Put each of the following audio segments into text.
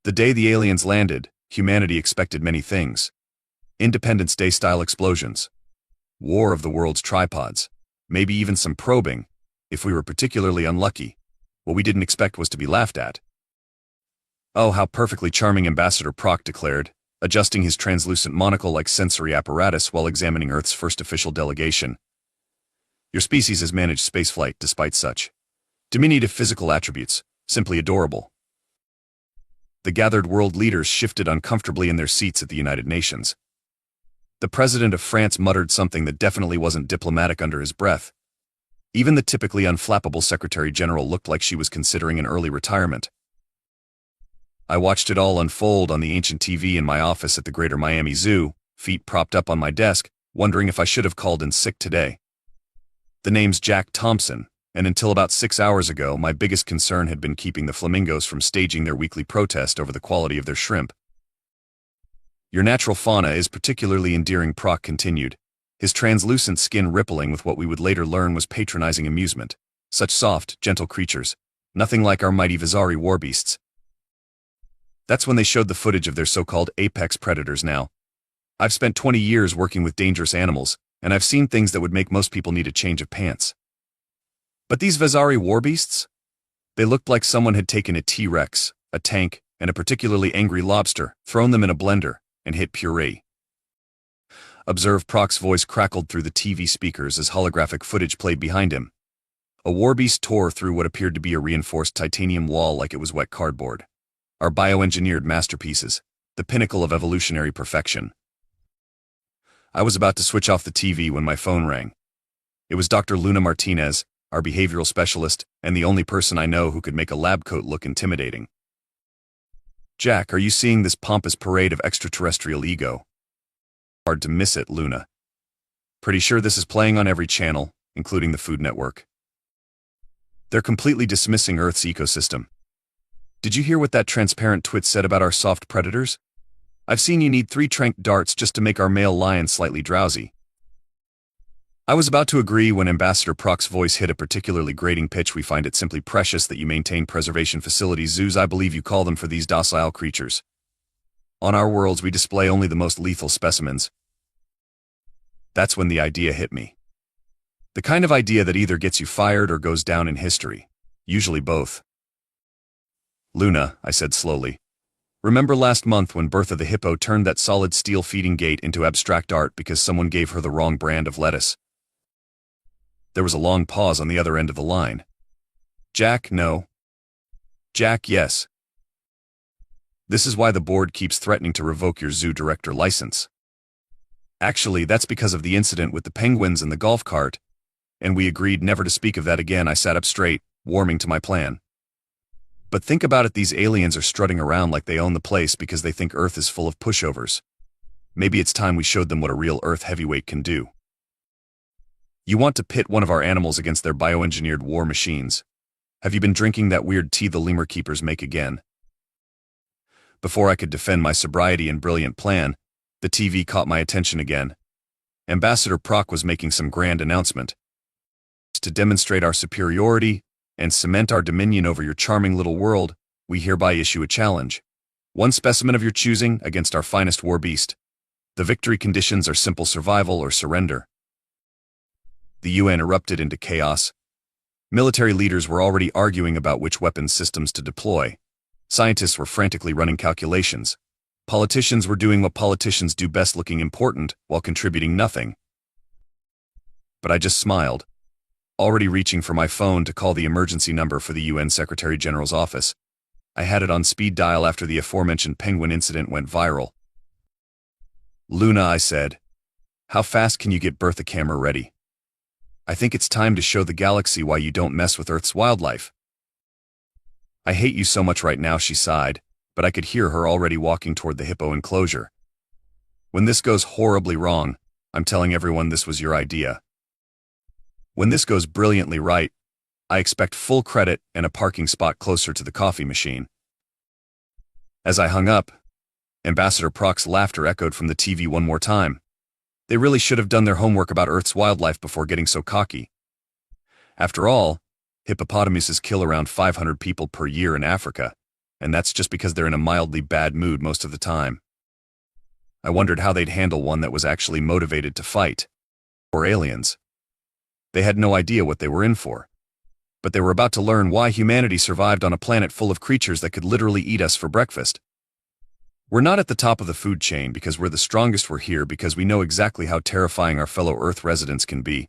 The day the aliens landed, humanity expected many things. Independence Day-style explosions. War of the world's tripods. Maybe even some probing, if we were particularly unlucky. What we didn't expect was to be laughed at. "Oh, how perfectly charming," Ambassador Proc declared, adjusting his translucent monocle-like sensory apparatus while examining Earth's first official delegation. "Your species has managed spaceflight despite such diminutive physical attributes. Simply adorable." The gathered world leaders shifted uncomfortably in their seats at the United Nations. The president of France muttered something that definitely wasn't diplomatic under his breath. Even the typically unflappable Secretary General looked like she was considering an early retirement. I watched it all unfold on the ancient TV in my office at the Greater Miami Zoo, feet propped up on my desk, wondering if I should have called in sick today. The name's Jack Thompson, and until about 6 hours ago, my biggest concern had been keeping the flamingos from staging their weekly protest over the quality of their shrimp. "Your natural fauna is particularly endearing," Proc continued, his translucent skin rippling with what we would later learn was patronizing amusement. "Such soft, gentle creatures. Nothing like our mighty Vazari warbeasts." That's when they showed the footage of their so-called apex predators now. I've spent 20 years working with dangerous animals, and I've seen things that would make most people need a change of pants. But these Vazari warbeasts? They looked like someone had taken a T-Rex, a tank, and a particularly angry lobster, thrown them in a blender, and hit puree. Observe, Proc's voice crackled through the TV speakers as holographic footage played behind him. A warbeast tore through what appeared to be a reinforced titanium wall like it was wet cardboard. Our bioengineered masterpieces, the pinnacle of evolutionary perfection. I was about to switch off the TV when my phone rang. It was Dr. Luna Martinez, our behavioral specialist, and the only person I know who could make a lab coat look intimidating. "Jack, are you seeing this pompous parade of extraterrestrial ego?" "Hard to miss it, Luna. Pretty sure this is playing on every channel, including the Food Network. They're completely dismissing Earth's ecosystem. Did you hear what that transparent twit said about our soft predators? I've seen you need 3 trank darts just to make our male lion slightly drowsy." I was about to agree when Ambassador Proc's voice hit a particularly grating pitch. "We find it simply precious that you maintain preservation facilities, zoos I believe you call them, for these docile creatures. On our worlds we display only the most lethal specimens." That's when the idea hit me. The kind of idea that either gets you fired or goes down in history. Usually both. "Luna," I said slowly, "remember last month when Bertha the hippo turned that solid steel feeding gate into abstract art because someone gave her the wrong brand of lettuce?" There was a long pause on the other end of the line. "Jack, no." "Jack, yes. This is why the board keeps threatening to revoke your zoo director license. Actually, that's because of the incident with the penguins and the golf cart, and we agreed never to speak of that again." I sat up straight, warming to my plan. "But think about it, these aliens are strutting around like they own the place because they think Earth is full of pushovers. Maybe it's time we showed them what a real Earth heavyweight can do." "You want to pit one of our animals against their bioengineered war machines? Have you been drinking that weird tea the lemur keepers make again?" Before I could defend my sobriety and brilliant plan, the TV caught my attention again. Ambassador Proc was making some grand announcement. "To demonstrate our superiority and cement our dominion over your charming little world, we hereby issue a challenge. 1 specimen of your choosing against our finest warbeast. The victory conditions are simple survival or surrender." The UN erupted into chaos. Military leaders were already arguing about which weapons systems to deploy. Scientists were frantically running calculations. Politicians were doing what politicians do best, looking important while contributing nothing. But I just smiled, already reaching for my phone to call the emergency number for the UN Secretary General's office. I had it on speed dial after the aforementioned penguin incident went viral. "Luna," I said, "how fast can you get Bertha camera ready? I think it's time to show the galaxy why you don't mess with Earth's wildlife." "I hate you so much right now," she sighed, but I could hear her already walking toward the hippo enclosure. "When this goes horribly wrong, I'm telling everyone this was your idea. When this goes brilliantly right, I expect full credit and a parking spot closer to the coffee machine." As I hung up, Ambassador Proc's laughter echoed from the TV one more time. They really should have done their homework about Earth's wildlife before getting so cocky. After all, hippopotamuses kill around 500 people per year in Africa, and that's just because they're in a mildly bad mood most of the time. I wondered how they'd handle one that was actually motivated to fight. Or aliens. They had no idea what they were in for. But they were about to learn why humanity survived on a planet full of creatures that could literally eat us for breakfast. We're not at the top of the food chain because we're the strongest. We're here because we know exactly how terrifying our fellow Earth residents can be.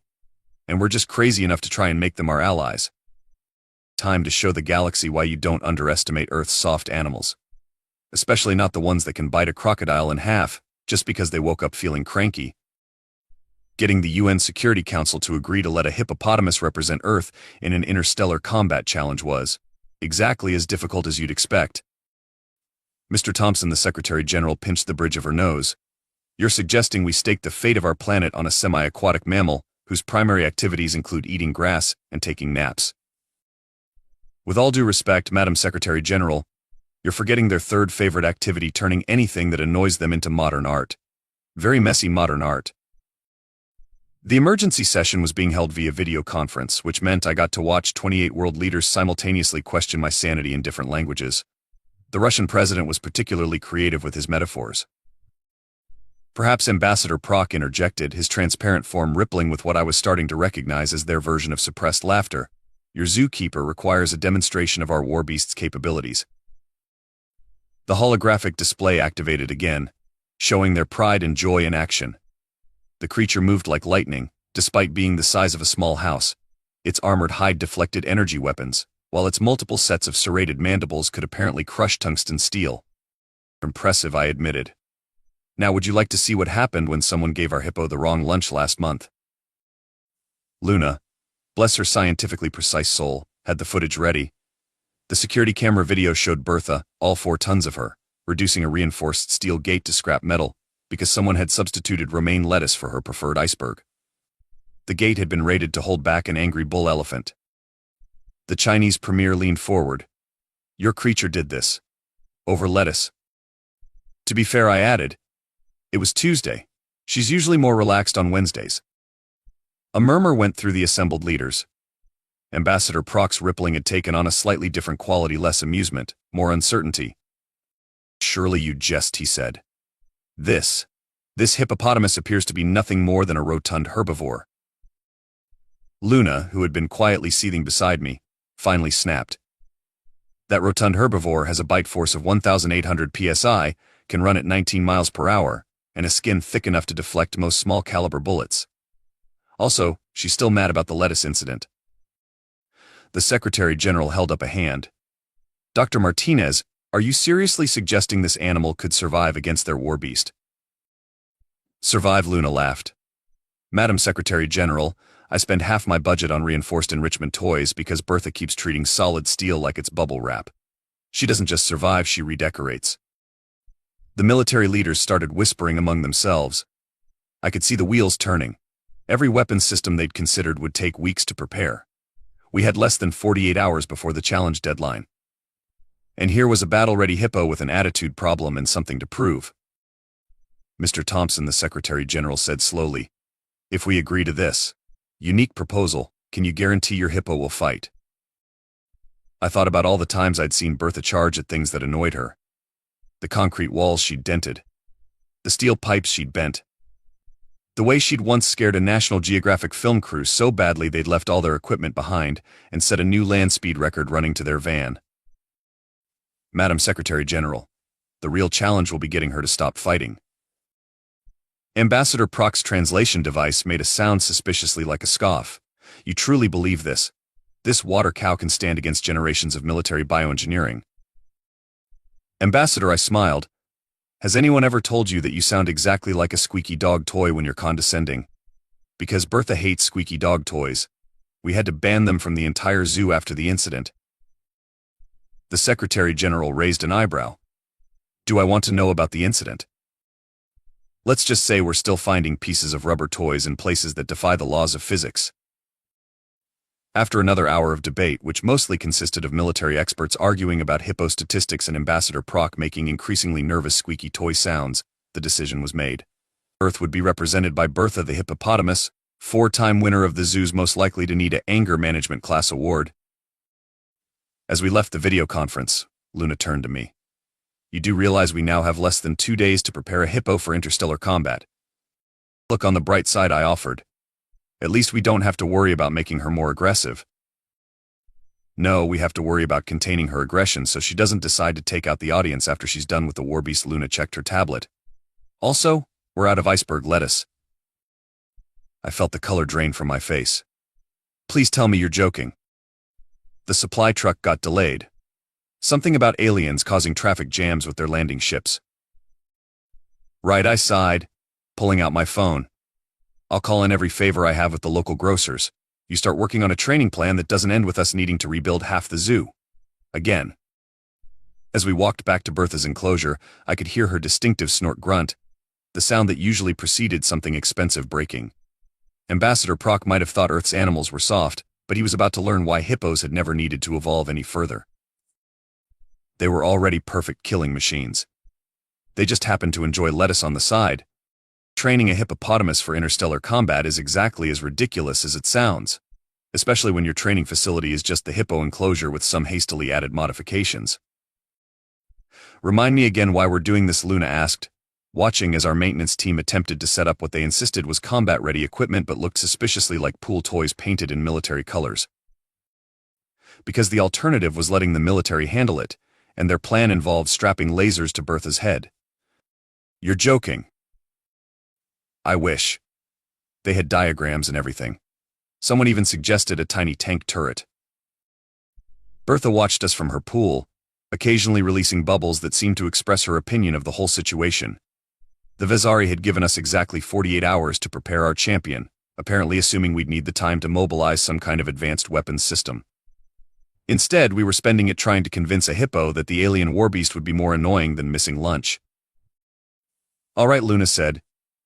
And we're just crazy enough to try and make them our allies. Time to show the galaxy why you don't underestimate Earth's soft animals. Especially not the ones that can bite a crocodile in half just because they woke up feeling cranky. Getting the UN Security Council to agree to let a hippopotamus represent Earth in an interstellar combat challenge was exactly as difficult as you'd expect. Mr. Thompson, the Secretary General, pinched the bridge of her nose. You're suggesting we stake the fate of our planet on a semi-aquatic mammal whose primary activities include eating grass and taking naps. With all due respect, Madam Secretary General, you're forgetting their third favorite activity, turning anything that annoys them into modern art. Very messy modern art. The emergency session was being held via video conference, which meant I got to watch 28 world leaders simultaneously question my sanity in different languages. The Russian president was particularly creative with his metaphors. Perhaps Ambassador Proc interjected, his transparent form rippling with what I was starting to recognize as their version of suppressed laughter. Your zookeeper requires a demonstration of our war beast's capabilities. The holographic display activated again, showing their pride and joy in action. The creature moved like lightning, despite being the size of a small house. Its armored hide deflected energy weapons, while its multiple sets of serrated mandibles could apparently crush tungsten steel. Impressive, I admitted. Now, would you like to see what happened when someone gave our hippo the wrong lunch last month? Luna, bless her scientifically precise soul, had the footage ready. The security camera video showed Bertha, all 4 tons of her, reducing a reinforced steel gate to scrap metal, because someone had substituted romaine lettuce for her preferred iceberg. The gate had been rated to hold back an angry bull elephant. The Chinese premier leaned forward. Your creature did this. Over lettuce. To be fair, I added. It was Tuesday. She's usually more relaxed on Wednesdays. A murmur went through the assembled leaders. Ambassador Proc's rippling had taken on a slightly different quality, less amusement, more uncertainty. Surely you jest, he said. This hippopotamus appears to be nothing more than a rotund herbivore. Luna, who had been quietly seething beside me, finally snapped. That rotund herbivore has a bite force of 1,800 psi, can run at 19 miles per hour, and a skin thick enough to deflect most small-caliber bullets. Also, she's still mad about the lettuce incident. The Secretary General held up a hand. Dr. Martinez, are you seriously suggesting this animal could survive against their war beast? Survive, Luna laughed. Madam Secretary General, I spend half my budget on reinforced enrichment toys because Bertha keeps treating solid steel like it's bubble wrap. She doesn't just survive, she redecorates. The military leaders started whispering among themselves. I could see the wheels turning. Every weapons system they'd considered would take weeks to prepare. We had less than 48 hours before the challenge deadline. And here was a battle-ready hippo with an attitude problem and something to prove. Mr. Thompson, the Secretary General, said slowly, if we agree to this unique proposal, can you guarantee your hippo will fight? I thought about all the times I'd seen Bertha charge at things that annoyed her. The concrete walls she'd dented. The steel pipes she'd bent. The way she'd once scared a National Geographic film crew so badly they'd left all their equipment behind and set a new land speed record running to their van. Madam Secretary General, the real challenge will be getting her to stop fighting. Ambassador Proc's translation device made a sound suspiciously like a scoff. You truly believe this? This water cow can stand against generations of military bioengineering. Ambassador, I smiled. Has anyone ever told you that you sound exactly like a squeaky dog toy when you're condescending? Because Bertha hates squeaky dog toys. We had to ban them from the entire zoo after the incident. The Secretary General raised an eyebrow. Do I want to know about the incident? Let's just say we're still finding pieces of rubber toys in places that defy the laws of physics. After another hour of debate, which mostly consisted of military experts arguing about hippo statistics and Ambassador Proc making increasingly nervous squeaky toy sounds, the decision was made. Earth would be represented by Bertha the hippopotamus, 4-time winner of the zoo's most likely to need an anger management class award. As we left the video conference, Luna turned to me. You do realize we now have less than 2 days to prepare a Hippo for interstellar combat. Look on the bright side, I offered. At least we don't have to worry about making her more aggressive. No, we have to worry about containing her aggression so she doesn't decide to take out the audience after she's done with the warbeast. Luna checked her tablet. Also, we're out of iceberg lettuce. I felt the color drain from my face. Please tell me you're joking. The supply truck got delayed. Something about aliens causing traffic jams with their landing ships. Right, I sighed, pulling out my phone. I'll call in every favor I have with the local grocers. You start working on a training plan that doesn't end with us needing to rebuild half the zoo. Again. As we walked back to Bertha's enclosure, I could hear her distinctive snort grunt, the sound that usually preceded something expensive breaking. Ambassador Proc might have thought Earth's animals were soft, but he was about to learn why hippos had never needed to evolve any further. They were already perfect killing machines. They just happened to enjoy lettuce on the side. Training a hippopotamus for interstellar combat is exactly as ridiculous as it sounds, especially when your training facility is just the hippo enclosure with some hastily added modifications. Remind me again why we're doing this, Luna asked, watching as our maintenance team attempted to set up what they insisted was combat-ready equipment but looked suspiciously like pool toys painted in military colors. Because the alternative was letting the military handle it, and their plan involved strapping lasers to Bertha's head. You're joking. I wish. They had diagrams and everything. Someone even suggested a tiny tank turret. Bertha watched us from her pool, occasionally releasing bubbles that seemed to express her opinion of the whole situation. The Vezari had given us exactly 48 hours to prepare our champion, apparently assuming we'd need the time to mobilize some kind of advanced weapons system. Instead, we were spending it trying to convince a hippo that the alien warbeast would be more annoying than missing lunch. All right, Luna said,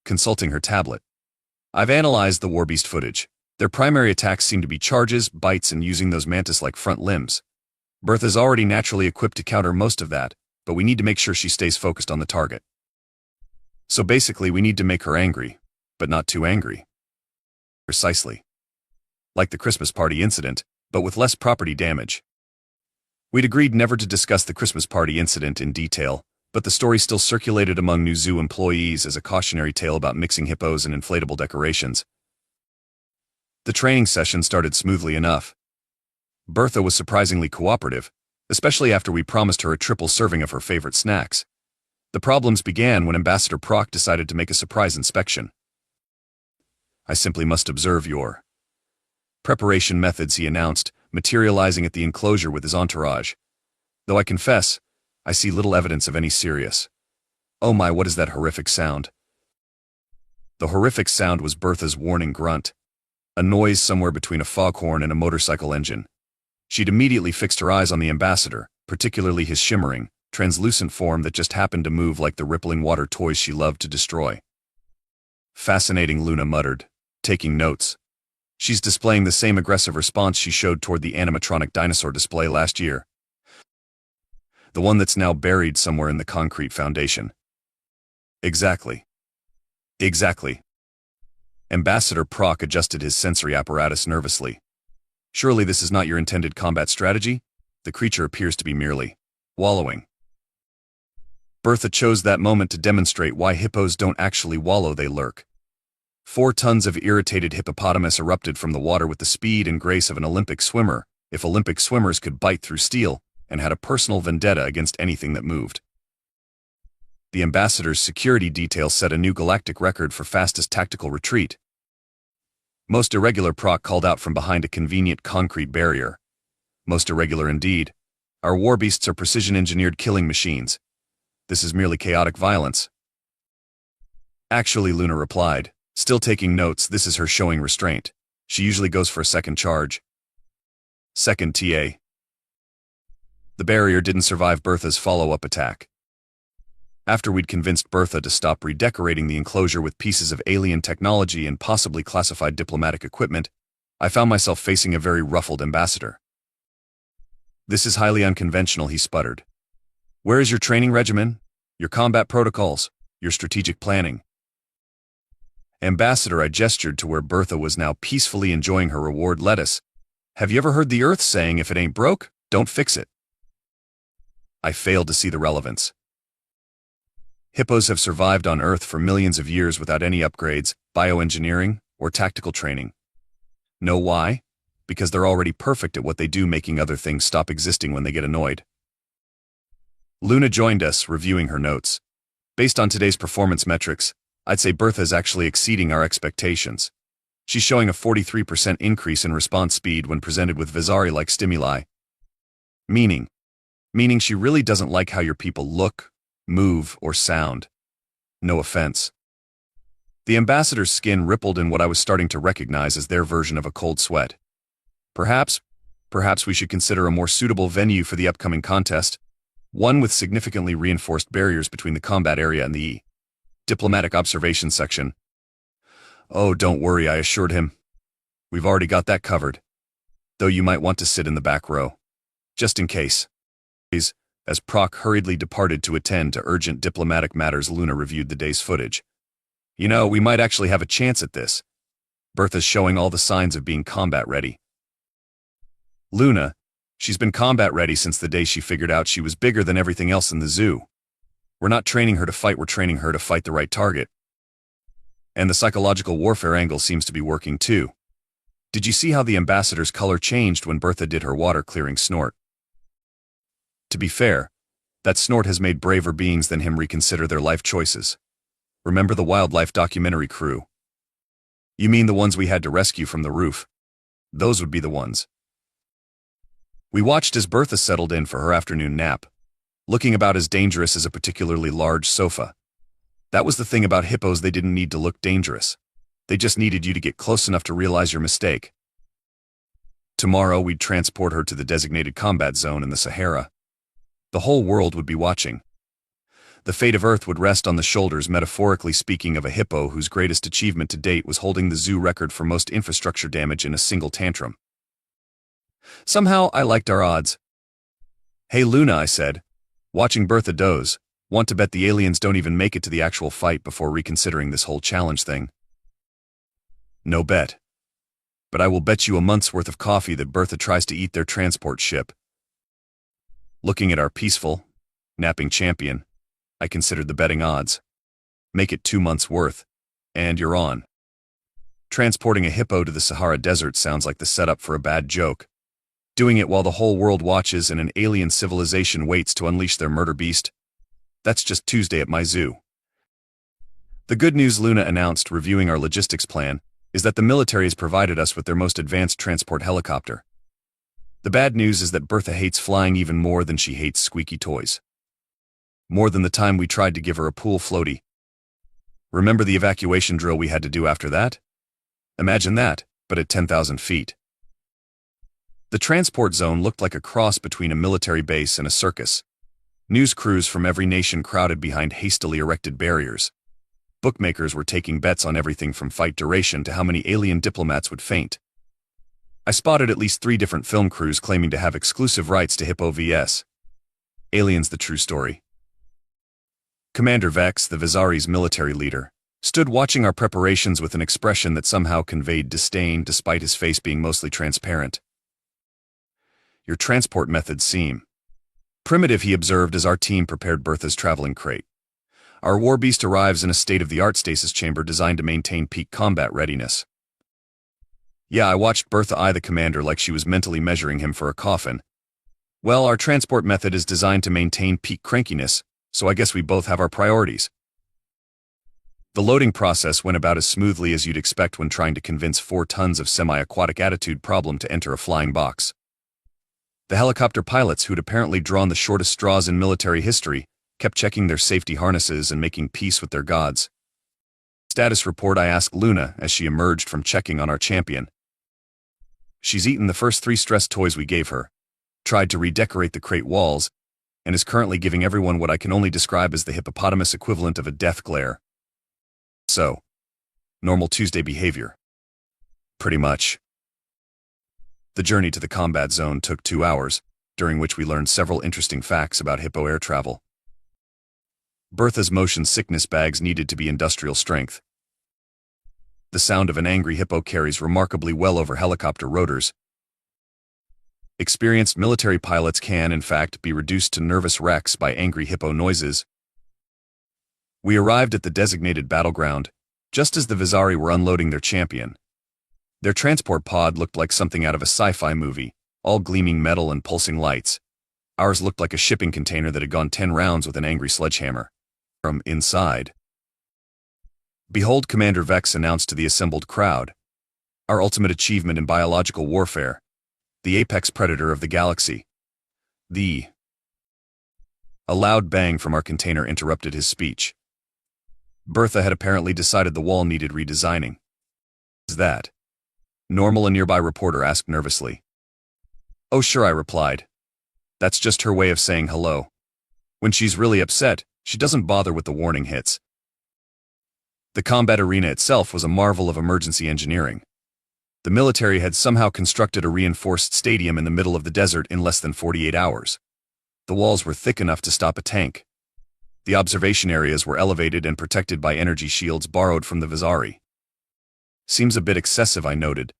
consulting her tablet. I've analyzed the warbeast footage. Their primary attacks seem to be charges, bites, and using those mantis-like front limbs. Bertha's already naturally equipped to counter most of that, but we need to make sure she stays focused on the target. So basically, we need to make her angry, but not too angry. Precisely. Like the Christmas party incident, but with less property damage. We'd agreed never to discuss the Christmas party incident in detail, but the story still circulated among new zoo employees as a cautionary tale about mixing hippos and inflatable decorations. The training session started smoothly enough. Bertha was surprisingly cooperative, especially after we promised her a triple serving of her favorite snacks. The problems began when Ambassador Proc decided to make a surprise inspection. I simply must observe your preparation methods, he announced, materializing at the enclosure with his entourage. Though I confess, I see little evidence of any serious. Oh my, what is that horrific sound? The horrific sound was Bertha's warning grunt, a noise somewhere between a foghorn and a motorcycle engine. She'd immediately fixed her eyes on the ambassador, particularly his shimmering, translucent form that just happened to move like the rippling water toys she loved to destroy. Fascinating, Luna muttered, taking notes. She's displaying the same aggressive response she showed toward the animatronic dinosaur display last year. The one that's now buried somewhere in the concrete foundation. Exactly. Exactly. Ambassador Proc adjusted his sensory apparatus nervously. Surely this is not your intended combat strategy? The creature appears to be merely wallowing. Bertha chose that moment to demonstrate why hippos don't actually wallow, they lurk. 4 tons of irritated hippopotamus erupted from the water with the speed and grace of an Olympic swimmer, if Olympic swimmers could bite through steel, and had a personal vendetta against anything that moved. The ambassador's security detail set a new galactic record for fastest tactical retreat. Most irregular, Proc called out from behind a convenient concrete barrier. Most irregular indeed. Our warbeasts are precision-engineered killing machines. This is merely chaotic violence. Actually, Luna replied, still taking notes, this is her showing restraint. She usually goes for a second charge. Second TA. The barrier didn't survive Bertha's follow-up attack. After we'd convinced Bertha to stop redecorating the enclosure with pieces of alien technology and possibly classified diplomatic equipment, I found myself facing a very ruffled ambassador. This is highly unconventional, he sputtered. Where is your training regimen? Your combat protocols? Your strategic planning? Ambassador, I gestured to where Bertha was now peacefully enjoying her reward lettuce. Have you ever heard the Earth saying, if it ain't broke, don't fix it? I failed to see the relevance. Hippos have survived on Earth for millions of years without any upgrades, bioengineering, or tactical training. Know why? Because they're already perfect at what they do, making other things stop existing when they get annoyed. Luna joined us, reviewing her notes. Based on today's performance metrics, I'd say Bertha is actually exceeding our expectations. She's showing a 43% increase in response speed when presented with Vasari-like stimuli. Meaning she really doesn't like how your people look, move, or sound. No offense. The ambassador's skin rippled in what I was starting to recognize as their version of a cold sweat. Perhaps we should consider a more suitable venue for the upcoming contest, one with significantly reinforced barriers between the combat area and the diplomatic observation section. Oh, don't worry, I assured him. We've already got that covered. Though you might want to sit in the back row. Just in case. As Proc hurriedly departed to attend to urgent diplomatic matters, Luna reviewed the day's footage. You know, we might actually have a chance at this. Bertha's showing all the signs of being combat ready. Luna, she's been combat ready since the day she figured out she was bigger than everything else in the zoo. We're not training her to fight, we're training her to fight the right target. And the psychological warfare angle seems to be working too. Did you see how the ambassador's color changed when Bertha did her water-clearing snort? To be fair, that snort has made braver beings than him reconsider their life choices. Remember the wildlife documentary crew? You mean the ones we had to rescue from the roof? Those would be the ones. We watched as Bertha settled in for her afternoon nap, looking about as dangerous as a particularly large sofa. That was the thing about hippos, they didn't need to look dangerous. They just needed you to get close enough to realize your mistake. Tomorrow we'd transport her to the designated combat zone in the Sahara. The whole world would be watching. The fate of Earth would rest on the shoulders, metaphorically speaking, of a hippo whose greatest achievement to date was holding the zoo record for most infrastructure damage in a single tantrum. Somehow, I liked our odds. Hey Luna, I said, watching Bertha doze, want to bet the aliens don't even make it to the actual fight before reconsidering this whole challenge thing? No bet. But I will bet you a month's worth of coffee that Bertha tries to eat their transport ship. Looking at our peaceful, napping champion, I considered the betting odds. Make it 2 months' worth, and you're on. Transporting a hippo to the Sahara Desert sounds like the setup for a bad joke. Doing it while the whole world watches and an alien civilization waits to unleash their murder beast? That's just Tuesday at my zoo. The good news, Luna announced, reviewing our logistics plan, is that the military has provided us with their most advanced transport helicopter. The bad news is that Bertha hates flying even more than she hates squeaky toys. More than the time we tried to give her a pool floaty. Remember the evacuation drill we had to do after that? Imagine that, but at 10,000 feet. The transport zone looked like a cross between a military base and a circus. News crews from every nation crowded behind hastily erected barriers. Bookmakers were taking bets on everything from fight duration to how many alien diplomats would faint. I spotted at least 3 different film crews claiming to have exclusive rights to Hippo vs. Aliens: The True Story. Commander Vex, the Vasari's military leader, stood watching our preparations with an expression that somehow conveyed disdain despite his face being mostly transparent. Your transport methods seem primitive, he observed as our team prepared Bertha's traveling crate. Our warbeast arrives in a state-of-the-art stasis chamber designed to maintain peak combat readiness. Yeah, I watched Bertha eye the commander like she was mentally measuring him for a coffin. Well, our transport method is designed to maintain peak crankiness, so I guess we both have our priorities. The loading process went about as smoothly as you'd expect when trying to convince 4 tons of semi-aquatic attitude problem to enter a flying box. The helicopter pilots, who'd apparently drawn the shortest straws in military history, kept checking their safety harnesses and making peace with their gods. Status report, I asked Luna as she emerged from checking on our champion. She's eaten the first 3 stress toys we gave her, tried to redecorate the crate walls, and is currently giving everyone what I can only describe as the hippopotamus equivalent of a death glare. So, normal Tuesday behavior. Pretty much. The journey to the combat zone took 2 hours, during which we learned several interesting facts about hippo air travel. Bertha's motion sickness bags needed to be industrial strength. The sound of an angry hippo carries remarkably well over helicopter rotors. Experienced military pilots can, in fact, be reduced to nervous wrecks by angry hippo noises. We arrived at the designated battleground, just as the Visari were unloading their champion. Their transport pod looked like something out of a sci-fi movie, all gleaming metal and pulsing lights. Ours looked like a shipping container that had gone 10 rounds with an angry sledgehammer. From inside, "Behold," Commander Vex announced to the assembled crowd, "our ultimate achievement in biological warfare, the apex predator of the galaxy." A loud bang from our container interrupted his speech. Bertha had apparently decided the wall needed redesigning. "Is that normal?" a nearby reporter asked nervously. "Oh sure," I replied. "That's just her way of saying hello. When she's really upset, she doesn't bother with the warning hits." The combat arena itself was a marvel of emergency engineering. The military had somehow constructed a reinforced stadium in the middle of the desert in less than 48 hours. The walls were thick enough to stop a tank. The observation areas were elevated and protected by energy shields borrowed from the Visari. "Seems a bit excessive," I noted.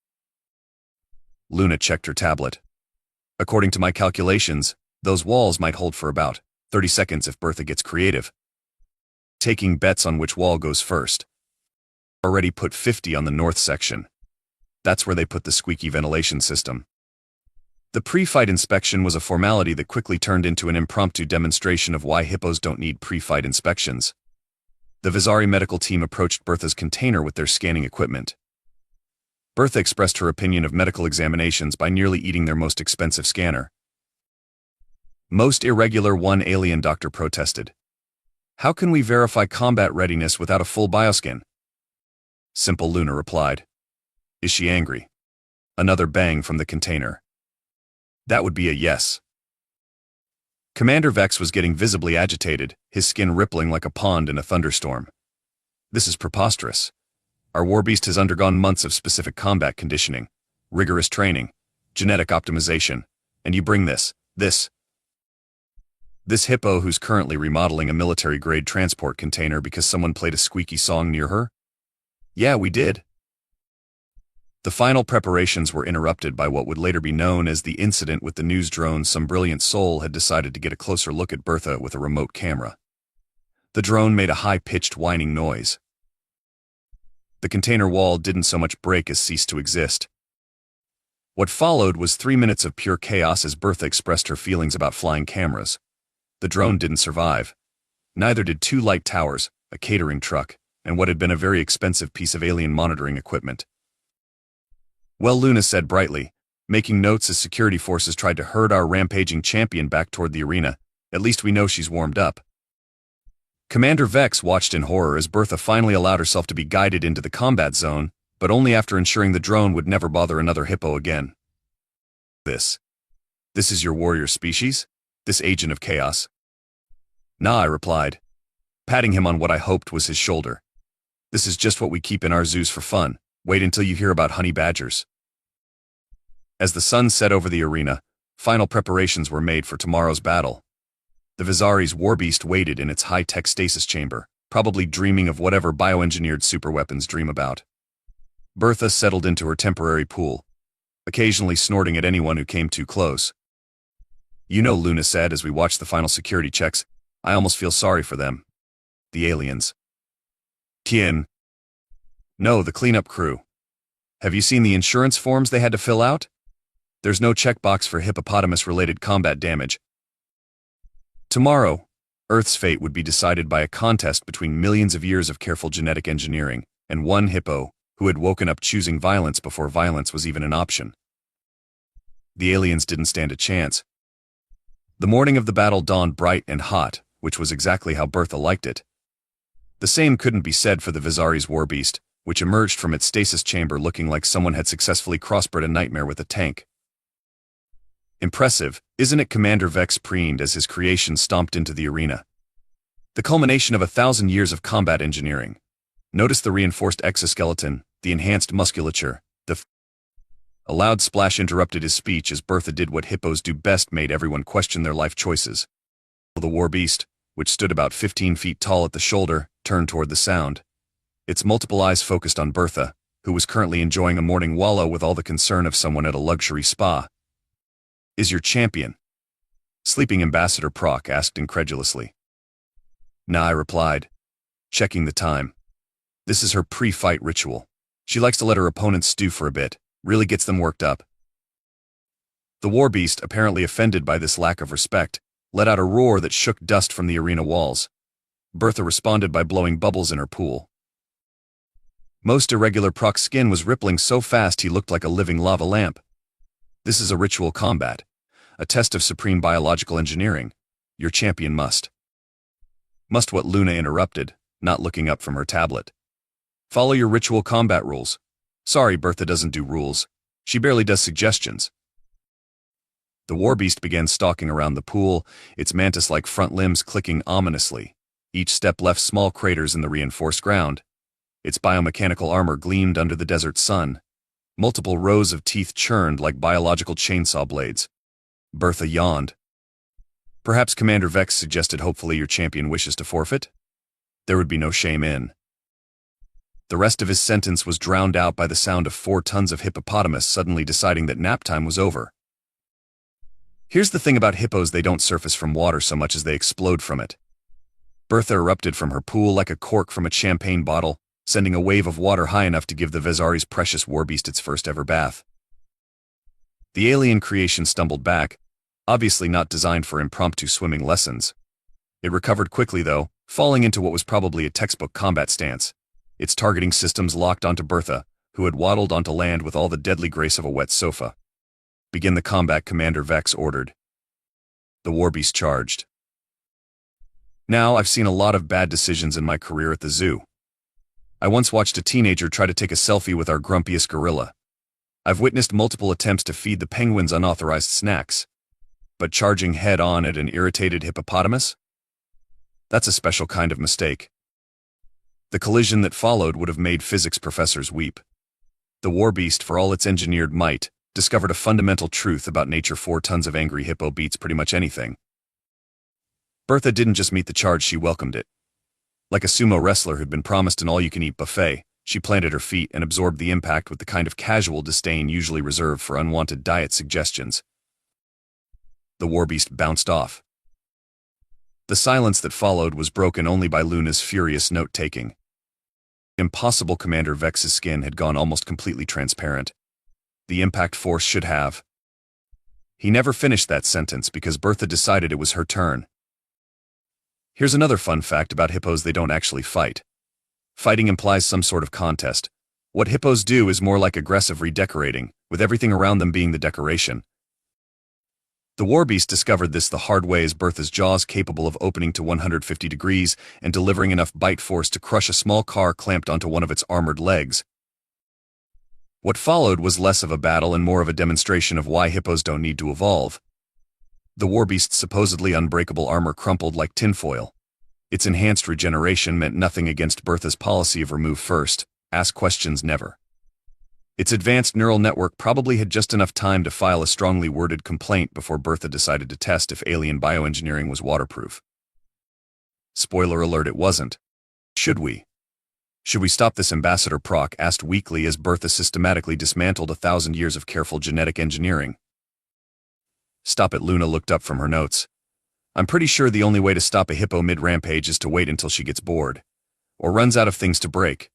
Luna checked her tablet. "According to my calculations, those walls might hold for about 30 seconds if Bertha gets creative. Taking bets on which wall goes first. Already put 50 on the north section. That's where they put the squeaky ventilation system." The pre-fight inspection was a formality that quickly turned into an impromptu demonstration of why hippos don't need pre-fight inspections. The Visari medical team approached Bertha's container with their scanning equipment. Bertha expressed her opinion of medical examinations by nearly eating their most expensive scanner. "Most irregular," one alien doctor protested. "How can we verify combat readiness without a full bioscan?" "Simple," Luna replied. "Is she angry?" Another bang from the container. That would be a yes. Commander Vex was getting visibly agitated, his skin rippling like a pond in a thunderstorm. "This is preposterous. Our warbeast has undergone months of specific combat conditioning, rigorous training, genetic optimization, and you bring this hippo who's currently remodeling a military-grade transport container because someone played a squeaky song near her?" "Yeah, we did." The final preparations were interrupted by what would later be known as the incident with the news drone. Some brilliant soul had decided to get a closer look at Bertha with a remote camera. The drone made a high-pitched whining noise. The container wall didn't so much break as cease to exist. What followed was 3 minutes of pure chaos as Bertha expressed her feelings about flying cameras. The drone didn't survive. Neither did 2 light towers, a catering truck, and what had been a very expensive piece of alien monitoring equipment. "Well," Luna said brightly, making notes as security forces tried to herd our rampaging champion back toward the arena, "at least we know she's warmed up." Commander Vex watched in horror as Bertha finally allowed herself to be guided into the combat zone, but only after ensuring the drone would never bother another hippo again. This is your warrior species? This agent of chaos?" "Nah," I replied, patting him on what I hoped was his shoulder. "This is just what we keep in our zoos for fun. Wait until you hear about honey badgers." As the sun set over the arena, final preparations were made for tomorrow's battle. The Visari's warbeast waited in its high-tech stasis chamber, probably dreaming of whatever bioengineered superweapons dream about. Bertha settled into her temporary pool, occasionally snorting at anyone who came too close. "You know," Luna said as we watched the final security checks, "I almost feel sorry for them. The aliens." "Tien." "No, the cleanup crew. Have you seen the insurance forms they had to fill out? There's no checkbox for hippopotamus-related combat damage. Tomorrow, Earth's fate would be decided by a contest between millions of years of careful genetic engineering and one hippo who had woken up choosing violence before violence was even an option. The aliens didn't stand a chance. The morning of the battle dawned bright and hot, which was exactly how Bertha liked it. The same couldn't be said for the Visari's warbeast, which emerged from its stasis chamber looking like someone had successfully crossbred a nightmare with a tank. "Impressive, isn't it?" Commander Vex preened as his creation stomped into the arena. "The culmination of 1,000 years of combat engineering. Notice the reinforced exoskeleton, the enhanced musculature, A loud splash interrupted his speech as Bertha did what hippos do best, made everyone question their life choices. The warbeast, which stood about 15 feet tall at the shoulder, turned toward the sound. Its multiple eyes focused on Bertha, who was currently enjoying a morning wallow with all the concern of someone at a luxury spa. Is your champion? Sleeping Ambassador Proc asked incredulously. Nah, I replied, checking the time. This is her pre-fight ritual. She likes to let her opponents stew for a bit, really gets them worked up. The war beast, apparently offended by this lack of respect, let out a roar that shook dust from the arena walls. Bertha responded by blowing bubbles in her pool. Most irregular Proc's skin was rippling so fast he looked like a living lava lamp. This is a ritual combat, a test of supreme biological engineering. Your champion must. Must what? Luna interrupted, not looking up from her tablet. Follow your ritual combat rules. Sorry, Bertha doesn't do rules. She barely does suggestions. The war beast began stalking around the pool, its mantis-like front limbs clicking ominously. Each step left small craters in the reinforced ground. Its biomechanical armor gleamed under the desert sun. Multiple rows of teeth churned like biological chainsaw blades. Bertha yawned. Perhaps Commander Vex suggested hopefully your champion wishes to forfeit? There would be no shame in. The rest of his sentence was drowned out by the sound of 4 tons of hippopotamus suddenly deciding that nap time was over. Here's the thing about hippos: they don't surface from water so much as they explode from it. Bertha erupted from her pool like a cork from a champagne bottle, sending a wave of water high enough to give the Vezari's precious warbeast its first ever bath. The alien creation stumbled back, obviously not designed for impromptu swimming lessons. It recovered quickly though, falling into what was probably a textbook combat stance, its targeting systems locked onto Bertha, who had waddled onto land with all the deadly grace of a wet sofa. Begin the combat, Commander Vex ordered. The warbeast charged. Now, I've seen a lot of bad decisions in my career at the zoo. I once watched a teenager try to take a selfie with our grumpiest gorilla. I've witnessed multiple attempts to feed the penguins unauthorized snacks. But charging head-on at an irritated hippopotamus? That's a special kind of mistake. The collision that followed would have made physics professors weep. The warbeast, for all its engineered might, discovered a fundamental truth about nature: 4 tons of angry hippo beats pretty much anything. Bertha didn't just meet the charge, she welcomed it. Like a sumo wrestler who'd been promised an all-you-can-eat buffet, she planted her feet and absorbed the impact with the kind of casual disdain usually reserved for unwanted diet suggestions. The warbeast bounced off. The silence that followed was broken only by Luna's furious note-taking. Impossible. Commander Vex's skin had gone almost completely transparent. The impact force should have. He never finished that sentence because Bertha decided it was her turn. Here's another fun fact about hippos: they don't actually fight. Fighting implies some sort of contest. What hippos do is more like aggressive redecorating, with everything around them being the decoration. The warbeast discovered this the hard way as Bertha's jaws capable of opening to 150 degrees and delivering enough bite force to crush a small car clamped onto one of its armored legs. What followed was less of a battle and more of a demonstration of why hippos don't need to evolve. The warbeast's supposedly unbreakable armor crumpled like tinfoil. Its enhanced regeneration meant nothing against Bertha's policy of remove first, ask questions never. Its advanced neural network probably had just enough time to file a strongly worded complaint before Bertha decided to test if alien bioengineering was waterproof. Spoiler alert, it wasn't. Should we? Should we stop this? Ambassador Proc asked weakly as Bertha systematically dismantled 1,000 years of careful genetic engineering. Stop it. Luna looked up from her notes. I'm pretty sure the only way to stop a hippo mid-rampage is to wait until she gets bored. Or runs out of things to break.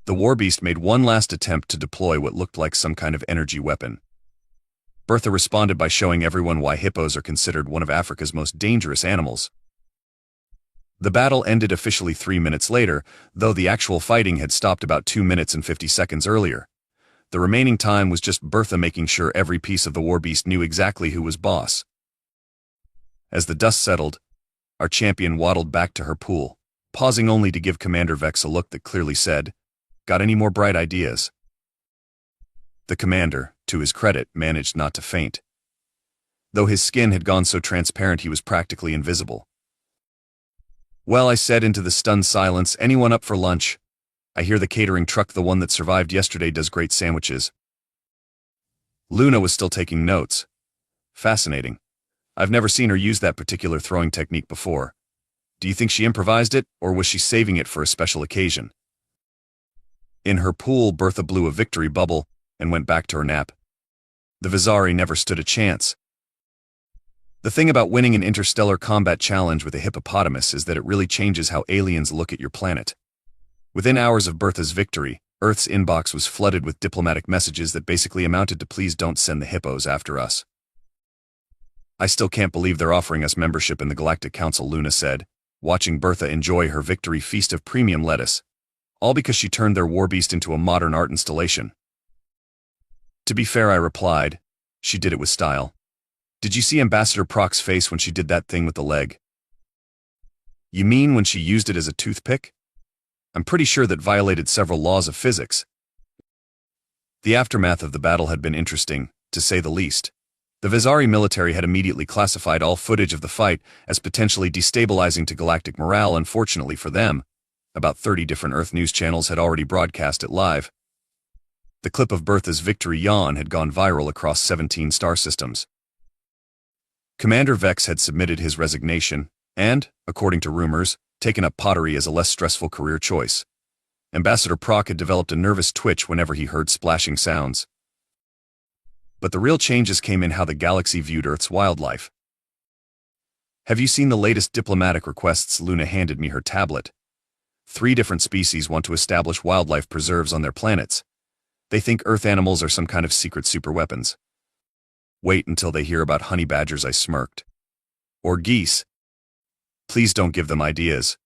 The warbeast made one last attempt to deploy what looked like some kind of energy weapon. Bertha responded by showing everyone why hippos are considered one of Africa's most dangerous animals. The battle ended officially 3 minutes later, though the actual fighting had stopped about 2 minutes and 50 seconds earlier. The remaining time was just Bertha making sure every piece of the warbeast knew exactly who was boss. As the dust settled, our champion waddled back to her pool, pausing only to give Commander Vex a look that clearly said, "Got any more bright ideas?" The commander, to his credit, managed not to faint. Though his skin had gone so transparent he was practically invisible. "Well," I said into the stunned silence, "anyone up for lunch? I hear the catering truck, the one that survived yesterday, does great sandwiches." Luna was still taking notes. Fascinating. I've never seen her use that particular throwing technique before. Do you think she improvised it, or was she saving it for a special occasion? In her pool, Bertha blew a victory bubble and went back to her nap. The Visari never stood a chance. The thing about winning an interstellar combat challenge with a hippopotamus is that it really changes how aliens look at your planet. Within hours of Bertha's victory, Earth's inbox was flooded with diplomatic messages that basically amounted to "please don't send the hippos after us." "I still can't believe they're offering us membership in the Galactic Council," Luna said, watching Bertha enjoy her victory feast of premium lettuce, all because she turned their warbeast into a modern art installation. "To be fair," I replied, "she did it with style. Did you see Ambassador Proc's face when she did that thing with the leg?" "You mean when she used it as a toothpick? I'm pretty sure that violated several laws of physics." The aftermath of the battle had been interesting, to say the least. The Visari military had immediately classified all footage of the fight as potentially destabilizing to galactic morale. Unfortunately for them, about 30 different Earth news channels had already broadcast it live. The clip of Bertha's victory yawn had gone viral across 17 star systems. Commander Vex had submitted his resignation and, according to rumors, taken up pottery as a less stressful career choice. Ambassador Proc had developed a nervous twitch whenever he heard splashing sounds. But the real changes came in how the galaxy viewed Earth's wildlife. "Have you seen the latest diplomatic requests?" Luna handed me her tablet. 3 different species want to establish wildlife preserves on their planets. They think Earth animals are some kind of secret superweapons. "Wait until they hear about honey badgers," I smirked. "Or geese. Please don't give them ideas."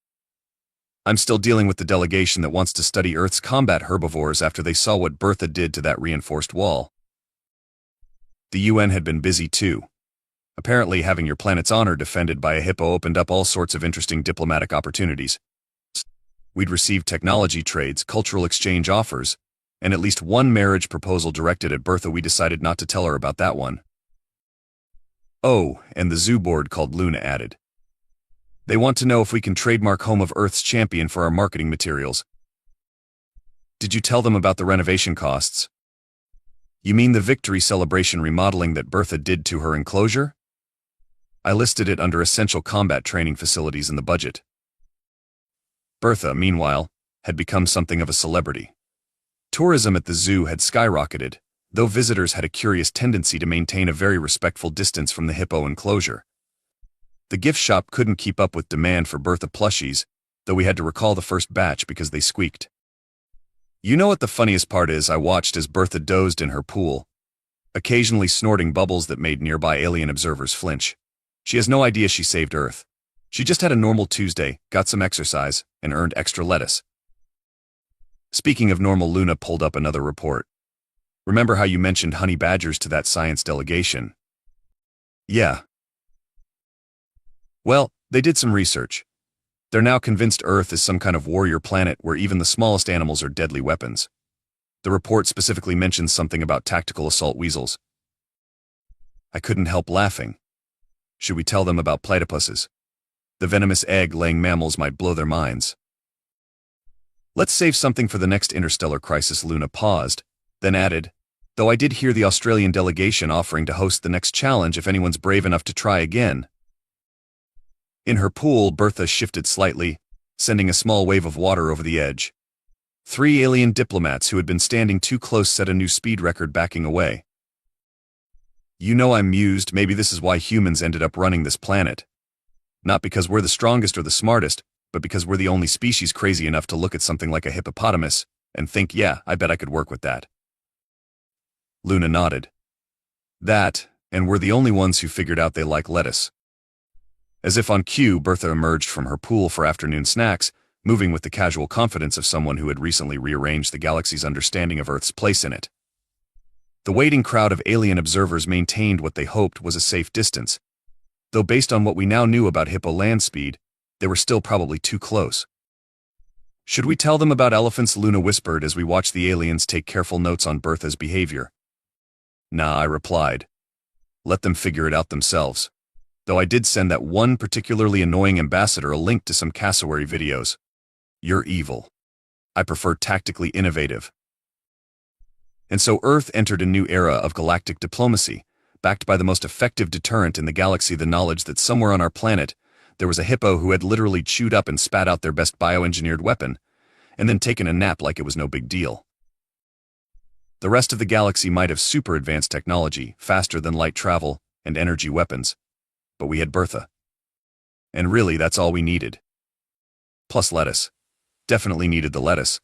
I'm still dealing with the delegation that wants to study Earth's combat herbivores after they saw what Bertha did to that reinforced wall. The UN had been busy too. Apparently, having your planet's honor defended by a hippo opened up all sorts of interesting diplomatic opportunities. We'd received technology trades, cultural exchange offers, and at least one marriage proposal directed at Bertha. We decided not to tell her about that one. "Oh, and the zoo board called," Luna added. "They want to know if we can trademark Home of Earth's Champion for our marketing materials." "Did you tell them about the renovation costs?" "You mean the victory celebration remodeling that Bertha did to her enclosure?" I listed it under essential combat training facilities in the budget. Bertha, meanwhile, had become something of a celebrity. Tourism at the zoo had skyrocketed, though visitors had a curious tendency to maintain a very respectful distance from the hippo enclosure. The gift shop couldn't keep up with demand for Bertha plushies, though we had to recall the first batch because they squeaked. You know what the funniest part is? I watched as Bertha dozed in her pool, occasionally snorting bubbles that made nearby alien observers flinch. She has no idea she saved Earth. She just had a normal Tuesday, got some exercise, and earned extra lettuce. Speaking of normal, Luna pulled up another report. "Remember how you mentioned honey badgers to that science delegation?" "Yeah. Well, they did some research. They're now convinced Earth is some kind of warrior planet where even the smallest animals are deadly weapons. The report specifically mentions something about tactical assault weasels." I couldn't help laughing. Should we tell them about platypuses? The venomous egg-laying mammals might blow their minds. "Let's save something for the next interstellar crisis." Luna paused, then added, "Though I did hear the Australian delegation offering to host the next challenge if anyone's brave enough to try again." In her pool, Bertha shifted slightly, sending a small wave of water over the edge. 3 alien diplomats who had been standing too close set a new speed record backing away. "You know, I'm mused. Maybe this is why humans ended up running this planet. Not because we're the strongest or the smartest, but because we're the only species crazy enough to look at something like a hippopotamus and think, yeah, I bet I could work with that." Luna nodded. "That, and we're the only ones who figured out they like lettuce." As if on cue, Bertha emerged from her pool for afternoon snacks, moving with the casual confidence of someone who had recently rearranged the galaxy's understanding of Earth's place in it. The waiting crowd of alien observers maintained what they hoped was a safe distance, though based on what we now knew about hippo land speed, they were still probably too close. "Should we tell them about elephants?" Luna whispered as we watched the aliens take careful notes on Bertha's behavior. "Nah," I replied. "Let them figure it out themselves." Though I did send that one particularly annoying ambassador a link to some cassowary videos. You're evil. I prefer tactically innovative. And so Earth entered a new era of galactic diplomacy, backed by the most effective deterrent in the galaxy, the knowledge that somewhere on our planet there was a hippo who had literally chewed up and spat out their best bioengineered weapon, and then taken a nap like it was no big deal. The rest of the galaxy might have super advanced technology, faster than light travel, and energy weapons. But we had Bertha. And really, that's all we needed. Plus lettuce. Definitely needed the lettuce.